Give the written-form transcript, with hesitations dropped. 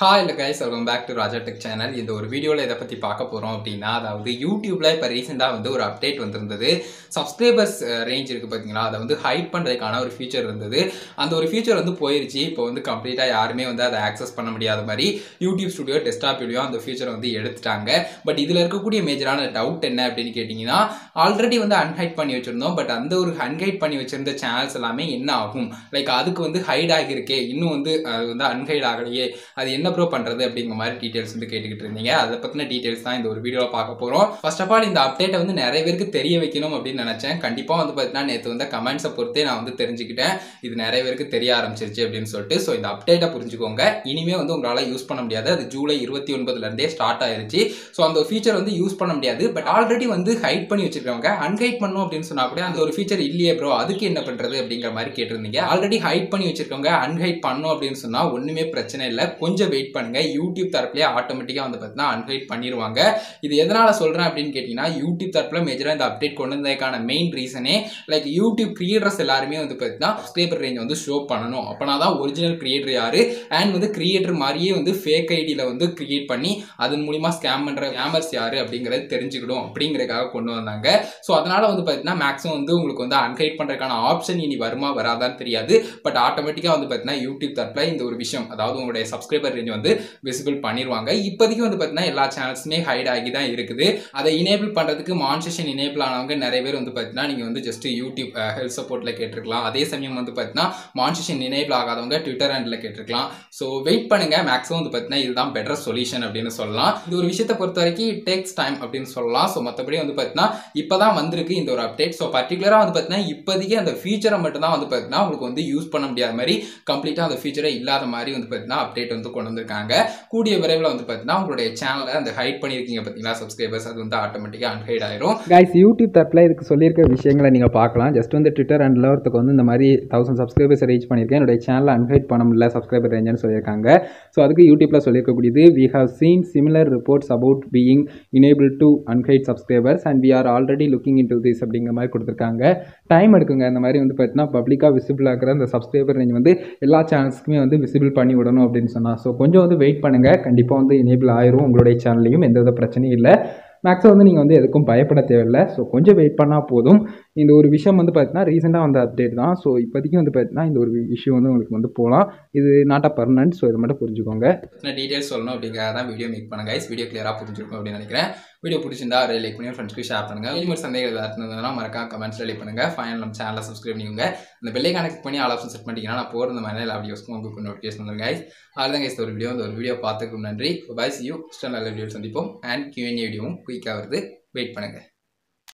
Hi guys, welcome back to Raja Tech channel. இந்த ஒரு வீடியோல இத பத்தி பார்க்க போறோம் அப்படினா அதாவது YouTubeல இப்ப ரீசன்ட்டா ஒரு அப்டேட் வந்திருந்தது. சப்ஸ்கிரைபர்ஸ் ரேஞ்ச் இருக்கு பாத்தீங்களா? அத ஹைட் பண்றதுக்கான ஒரு ஃபீச்சர் இருந்தது. அந்த ஒரு ஃபீச்சர் போயிருச்சு. இப்போ கம்ப்ளீட்டா யாருமே அத ஆக்சஸ் பண்ண முடியாத மாதிரி YouTube ஸ்டுடியோ டெஸ்க்டாப்லயும் அந்த ஃபீச்சர் எடுத்துட்டாங்க. பட் இதுல இருக்கக்கூடிய மேஜரான டவுட் என்ன அப்படினு கேட்டிங்கனா ஆல்ரெடி அன்ஹைட் பண்ணி வச்சிருந்தோம். பட் அந்த ஒரு அன்ஹைட் பண்ணி வச்சிருந்த சேனல்ஸ் எல்லாமே என்ன ஆகும்? லைக் அதுக்கு ஹைட் ஆகிருக்கே. இன்னும் அன்ஹைட் ஆகலையே. அது என்ன ப்ரோ பண்றது அப்படிங்கிற மாதிரி டீடைல்ஸ் கேட்டுக்கிட்டு இருந்தீங்க. அதை பத்தின டீடைல்ஸ் தான் இந்த ஒரு வீடியோல பார்க்க போறோம். ஃபர்ஸ்ட் ஆஃப் ஆல் இந்த அப்டேட்டை நிறைய பேருக்கு தெரிய வைக்கணும் அப்படின்னு நினைச்சேன். கண்டிப்பா பார்த்தீங்கன்னா நேற்று கமெண்ட்ஸை பொறுத்தே நான் தெரிஞ்சுக்கிட்டேன். இது நிறைய பேருக்கு தெரிய ஆரம்பிச்சிருச்சு அப்படின்னு சொல்லிட்டு. ஸோ இந்த அப்டேட்டை புரிஞ்சுக்கோங்க. இனிமே உங்களால யூஸ் பண்ண முடியாது. அது ஜூலை 29ல இருந்தே ஸ்டார்ட் ஆயிருச்சு. ஸோ அந்த ஃபீச்சர் யூஸ் பண்ண முடியாது. பட் ஆல்ரெடி ஹைட் பண்ணி வச்சிருக்கவங்க அன்ஹைட் பண்ணும் அப்படின்னு சொன்னா கூட அந்த ஒரு ஃபீச்சர் இல்லையே ப்ரோ, அதுக்கு என்ன பண்றது அப்படிங்கிற மாதிரி கேட்டிருந்தீங்க. ஆல்ரெடி ஹைட் பண்ணி வச்சிருக்கவங்க அன்ஹைட் பண்ணும் அப்படின்னு சொன்னா ஒண்ணுமே பிரச்சனை இல்லை. கொஞ்சம் வெயிட் பண்ணுங்க. யூடியூப் தரப்புலயே ஆட்டோமேட்டிக்கா பார்த்தீங்கன்னா அன்ஹைட் பண்ணிடுவாங்க. இது எதனால சொல்றேன் அப்படின்னு கேட்டீங்கன்னா யூடியூப் தரப்புல மேஜரா இந்த அப்டேட் கொண்டு வந்ததுக்கான மெயின் ரீசனே லைக் யூடியூப் கிரியேட்டர்ஸ் எல்லாருமே பார்த்தீங்கன்னா சப்ஸ்கிரைபர் ரேஞ்ச் ஷோ பண்ணணும். அப்பனா தான் ஒரிஜினல் கிரியேட்டர் யாரு அண்ட் கிரியேட்டர் மாதிரியே ஃபேக் ஐடியில கிரியேட் பண்ணி அதன் மூலமா ஸ்கேம் பண்ற ஸ்கேமர்ஸ் யாரு அப்படிங்கறது தெரிஞ்சுக்கிடும் அப்படிங்கறதுக்காக கொண்டு வந்தாங்க. ஸோ அதனால பார்த்தீங்கன்னா மேக்ஸிமம் உங்களுக்கு அன்ஹைட் பண்றதுக்கான ஆப்ஷன் இனி வருமா வராதான்னு தெரியாது. பட் ஆட்டோமேட்டிக்கா பார்த்தீங்கன்னா யூடியூப் தரப்புல இந்த ஒரு விஷயம், அதாவது உங்களுடைய சப்ஸ்கிரைபர் ரேஞ்ச் விசிபிள் பண்ணிடுவாங்க. இப்போதைக்கு பார்த்தீங்கன்னா எல்லா சேனல்ஸுமே ஹைட் ஆகி தான் இருக்குது. அதை இனேபிள் பண்றதுக்கு மானிட்டரைசேஷன் இனேபிள் ஆனவங்க நிறைய பேர் பார்த்தீங்கன்னா நீங்க ஜஸ்ட் யூடியூப் ஹெல்த் சப்போர்ட்ல கேட்டிருக்கலாம். அதே சமயம் பார்த்தீங்கன்னா மானிட்டரைசேஷன் இனேபிள் ஆகாதவங்க ட்விட்டர் ஹேண்ட்ல கேட்டிருக்கலாம். ஸோ வெயிட் பண்ணுங்க. மேக்ஸிமம் பார்த்தீங்கன்னா இதுதான் பெட்டர் சொல்யூஷன் அப்படின்னு சொல்லலாம். இது ஒரு விஷயத்தை பொறுத்த வரைக்கும் இட் டேக்ஸ் டைம் அப்படின்னு சொல்லலாம். ஸோ மற்றபடி பார்த்தீங்கன்னா இப்பதான் வந்திருக்கு இந்த ஒரு அப்டேட். ஸோ பர்டிகுலரா பார்த்தீங்கன்னா இப்போதைக்கு அந்த ஃபீச்சரை மட்டும் தான் பார்த்தீங்கன்னா உங்களுக்கு யூஸ் பண்ண முடியாத மாதிரி கம்ப்ளீட்டா அந்த ஃபீச்சரை இல்லாத மாதிரி பார்த்தீங்கன்னா அப்டேட் கொண்டு வந்திருக்காங்க. கூடிய விரைவில் பார்த்தீங்கன்னா உங்களுடைய சேனலை அந்த ஹைட் பண்ணியிருக்கீங்க பார்த்தீங்களா சப்ஸ்கிரைபர்ஸ், அது ஆட்டோமேட்டிக்காக அன்ஹைட் ஆயிரும். கைஸ், யூடியூப் தரப்பில் இதுக்கு சொல்லியிருக்க விஷயங்களை நீங்கள் பார்க்கலாம். ஜஸ்ட் ட்விட்டர் ஹேண்டில் ஒருத்தருக்கு இந்த மாதிரி 1000 சப்ஸ்கிரைபர்ஸ் ரீச் பண்ணியிருக்கேன், என்னுடைய சேனலை அன்ஹைட் பண்ண முடியல சப்ஸ்கிரைபர் ரேஞ்சுன்னு சொல்லியிருக்காங்க. ஸோ அதுக்கு யூடியூப்பில் சொல்லியிருக்கக்கூடியது we have seen similar reports about being enabled to unhide subscribers and we are already looking into this அப்படிங்கிற மாதிரி கொடுத்துருக்காங்க. டைம் எடுக்குங்க. இந்த மாதிரி பார்த்தீங்கன்னா பப்ளிக்காக விசிபிள் ஆகிற அந்த சப்ஸ்கிரைபர் ரேஞ்ச் எல்லா சேனல்ஸ்க்குமே விசிபிள் பண்ணி விடணும் அப்படின்னு சொன்னால் ஸோ கொஞ்சம் வெயிட் பண்ணுங்கள். கண்டிப்பாக எனேபிள் ஆயிரும். உங்களுடைய சேனல்லையும் எந்த பிரச்சனையும் இல்லை. மேக்ஸிமம் நீங்கள் எதுக்கும் பயப்பட தேவையில்லை. ஸோ கொஞ்சம் வெயிட் பண்ணால் போதும். இந்த ஒரு விஷயம் பார்த்தீங்கன்னா ரீசெண்டாக வந்த அப்டேட் தான். ஸோ இப்போதைக்கு பார்த்தீங்கன்னா இந்த ஒரு இஷ்யூ உங்களுக்கு போகலாம். இது நாட் அ பர்மனன்ட். ஸோ இதை மட்டும் புரிஞ்சுக்கோங்க. டீடைல்ஸ் சொல்லணும் அப்படிங்கிறத தான் வீடியோ மேக் பண்ணுங்க. வீடியோ கிளியராக புரிஞ்சிருக்கும் அப்படின்னு நினைக்கிறேன். வீடியோ பிடிச்சிருந்தா லைக் பண்ணி ஃப்ரெண்ட்ஸ்க்கு ஷேர் பண்ணுங்க. இன்னொரு சந்தேகம் ஏதாவது இருந்ததுன்னா மறக்காம கமெண்ட்ஸ் லைக் பண்ணுங்க. ஃபைனல் நம்ம சேனலை சப்ஸ்கிரைப் பண்ணிக்கோங்க. இந்த பெல்லை கனெக்ட் பண்ணி ஆல் ஆப்ஷன் செட் பண்ணிட்டீங்கன்னா நான் போகிற இந்த மாதிரி எல்லா வீடியோஸ்க்கும் உங்களுக்கு நோட்டிஃபிகேஷன் வந்துடும் கைஸ். அதுதான் கைஸ் ஒரு வீடியோ பார்த்துக்கும் நன்றி. Bye see you. நல்ல வீடியோ சந்திப்போம். அண்ட் Q&A வீடியோவும் குயிக்காக வருது. வெயிட் பண்ணுங்க.